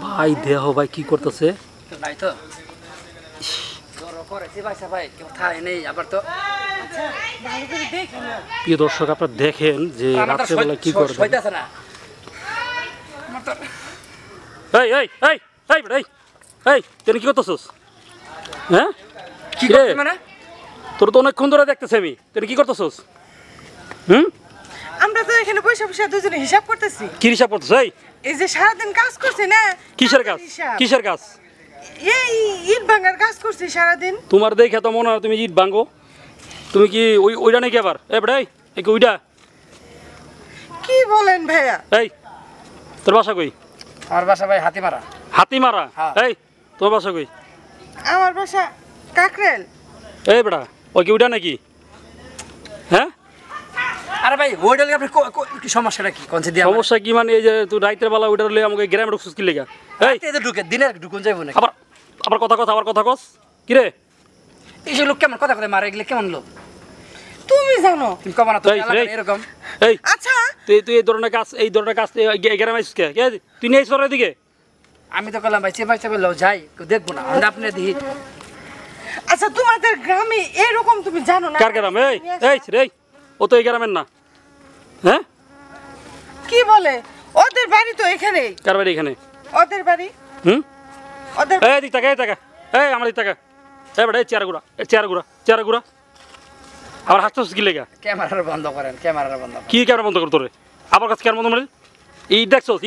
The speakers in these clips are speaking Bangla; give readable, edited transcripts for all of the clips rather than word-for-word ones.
ভাই দেহ ভাই কি করতেছে ভাই তো প্রিয় দর্শক আপনারা দেখেন যে রাত্রেবেলা কি করবে এই এই এই এই এই এই তুই কি করতেছিস হ্যাঁ কি করছিস মানে তোর তো অনেকক্ষণ ধরে দেখতেছি আমি তুই কি করতেছিস আমরা তো এখানে বসে বসে দুজনে হিসাব করতেছি কি হিসাব করতেছ এই যে সারাদিন কাজ করছি না কিসের কাজ কিসের কাজ এই ইট ভাঙার কাজ করছি সারাদিন তোমার দেখে তো মনে হয় তুমি ইট ভাঙো তুমি কি ওইটা নাকি আবার এ বেড়াই এই ওইটা কি বলেন ভাইয়া এই তোর বাসা কই আমার বাসা ভাই হাতিমারা হাতিমারা এই তোর বাসা কই আমার বাসা কাকরেল এই বেড়া ওই কি ওইটা নাকি হ্যাঁ আরে ভাই ওইডালে আপনি কি সমস্যাটা কি কোন দিয়ে সমস্যা কি মানে এই যে তুই রাইতের বেলা ওইটা লই আমাকে গ্রামে ঢুকছিস কি লেগা এই এই ঢুকে দিনের ঢুকুন যাইব না আবার আবার কথা কস কি রে এই যে লোক কেমন কথা মারে এগুলো কেমন লোক তুমি জানো তুমি কবা না তো এরকম এই আচ্ছা তুই এই ধরনের কাজ গ্রামে আইছিস কে তুই নিয়ে আইছিস দিকে আমি তো কইলাম ভাই চেপাই চেপাই লও যাই দেখবো না আমরা আপনি দেখি আচ্ছা তোমাদের গ্রামে এরকম তুমি জানো না কার গ্রাম এই রে ও তো এই গ্রামের না হ্যাঁ কি বলে ওদের বাড়ি তো এখানেই কার বাড়ি এখানে ওদের বাড়ি ওদের এই দিক টাকা এই আমার দিক টাকা এই বেটা চেয়ার গুড়া আবার হাসতেছিস কি লেগা ক্যামেরা বন্ধ করেন ক্যামেরা বন্ধ কি ক্যামেরা বন্ধ কর তোরে আবার কাছে ক্যামেরা বন্ধ মারি এই দেখছস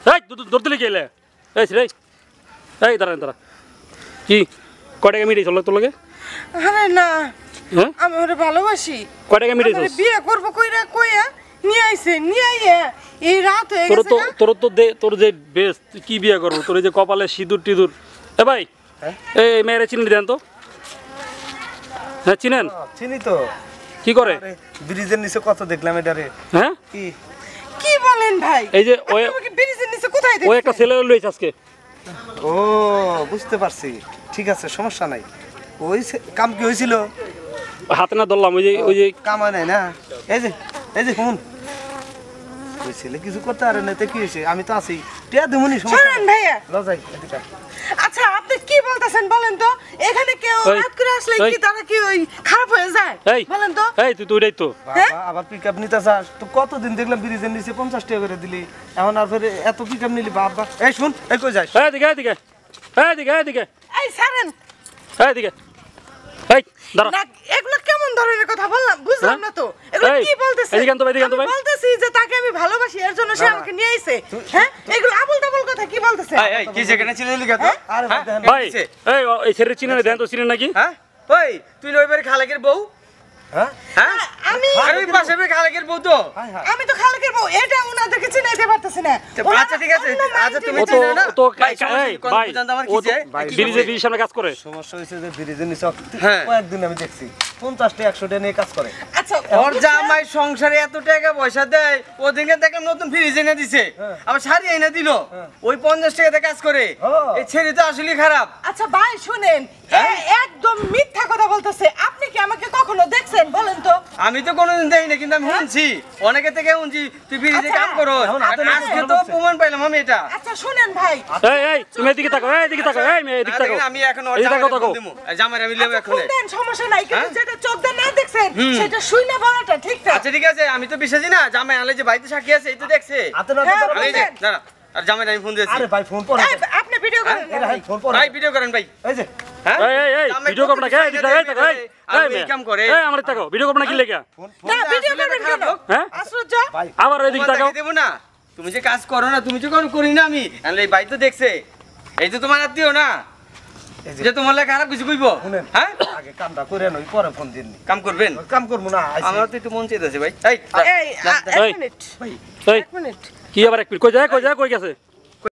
এই ধরতে লিখে এলে এই দাঁড়া কি কয় টাকা মিটাইছ তোর লগে আরে না হ্যাঁ আমি ওরে ভালোবাসি কয় টাকা মিটাইছ বিয়ে করবো কইয়া নিয়ে আইয়া এই রাত হয়ে গেছে তোর যে বেশ তুই কি বিয়ে করবো তোর যে কপালে সিঁদুর টিঁদুর এ ভাই এই মেয়েরে চিনি দেন তো হ্যাঁ চিনেন চিনি তো কি করে ব্রিজের নিচে কত দেখলাম এটারে হ্যাঁ কি বলেন ভাই এই যে ওই ব্রিজের নিচে কোথায় ওই একটা ছেলে লইছে আজকে ও বুঝতে পারছি ঠিক আছে সমস্যা নাই ওই কাম কি হয়েছিল হাতে না ধরলাম ওই যে কামা নাই না এই যে শুন ওই ছেলে কিছু করতে পারে না তো কি হয়েছে আমি তো আছি টিয়া দেবনি সমস্যা ভাইয়া লজাই এদিকে আচ্ছা আপনি কি বলতেছেন বলেন তো এখানে কেউ রাত করে আসলে কি তারা কি ওই খারাপ হয়ে যায় বলেন তো এই তুই ওইটাই তো বাবা আবার পিকআপ নিতে চাস তো কতদিন দেখলাম ব্রিজের নিচে 50 টাকা করে দিলি এখন আর ফের এত পিকআপ নিলি বাবা এই শুন এই কই যাস এদিকে এই ছাড়েন এদিকে এই দাঁড়া না এগুলো কেমন ধরনের কথা বললাম বুঝলাম না তো এগুলো কি বলতেছে এদিকে তো ভাই বলতেছি যে তাকে আমি ভালোবাসি এর জন্য সে আমাকে নিয়ে আইছে হ্যাঁ এগুলো আবল তাবল কথা কি বলতেছে এই কি যেখানে ছিলে লিখা তো আরে ভাই এই ছেলে চিনেন দেন তো চিনেন নাকি হ্যাঁ ওই তুই ওই বাড়ি খালাকের বউ হ্যাঁ হ্যাঁ আমি ওই পাশে বাড়ি খালাকের বউ তো আমি তো খালকের বউ এটা উনাদেরকে চিনাইতে পারতেছি না আচ্ছা ঠিক আছে আচ্ছা তুমি চিনো না তো এই ভাই আমার কি যে ব্রিজের সামনে কাজ করে সমস্যা হয়েছে যে ব্রিজের নিচে কয়েকদিন আমি দেখছি 50 টাকা 100 টাকা নিয়ে কাজ করে আচ্ছা ওর জামাই সংসারে এত টাকা পয়সা দেয় ওদিনকে দেখলাম নতুন ফ্রিজ এনে দিছে আবার শাড়ি এনে দিল ওই 50 টাকাতে কাজ করে এই ছেলে তো আসলে খারাপ আচ্ছা ভাই শুনেন একদম মিথ্যা কথা বলতেছে আপনি কি আমাকে কখনো দেখছেন বলেন তো আমি তো কোনোদিন দেই না কিন্তু আমি শুনছি অনেকে থেকে শুনছি তুই ফ্রিজে কাম করো আজকে তো প্রমাণ পাইলাম আমি এটা আচ্ছা শুনেন ভাই এই তুমি এদিকে তাকাও এই মেয়ে এদিকে তাকাও আমি এখন ওর জামাই আমি লেব এখন শুনেন সমস্যা নাই কিন্তু যেটা চোখ দিয়ে না দেখছেন সেটা শুনে বলাটা ঠিক না আচ্ছা ঠিক আছে আমি তো বিশ্বাসী না জামাই আলে যে বাড়িতে সাক্ষী আছে এই তো দেখছে আমি যে দাঁড়া আর জামাই আমি ফোন দিয়েছি আরে ভাই ফোন পরে আপনি ভিডিও করেন ভাই ফোন পরে ভাই ভিডিও করেন ভাই এই যে এই ভিডিও করব না কে এদিকে তাকাও এই কাম করে এই আমার তাকাও ভিডিও করব না কি লেগা না ভিডিও করবেন কেন হ্যাঁ আশ্চর্য আবার এদিকে তাকাও দেব না তুমি যে কাজ করো না তুমি যে কোন করি না আমি আলে এই ভাই তো দেখছে এই তো তোমার আত্মীয় না যে তোমার লাগে খারাপ কিছু কইবো হ্যাঁ আগে কামটা করে নই পরে ফোন দিন কাম করবেন কাম করব না আমার তো একটু মন চাইতেছে ভাই এই এক মিনিট এই এক মিনিট কি আবার এক মিনিট কই যায় কই গেছে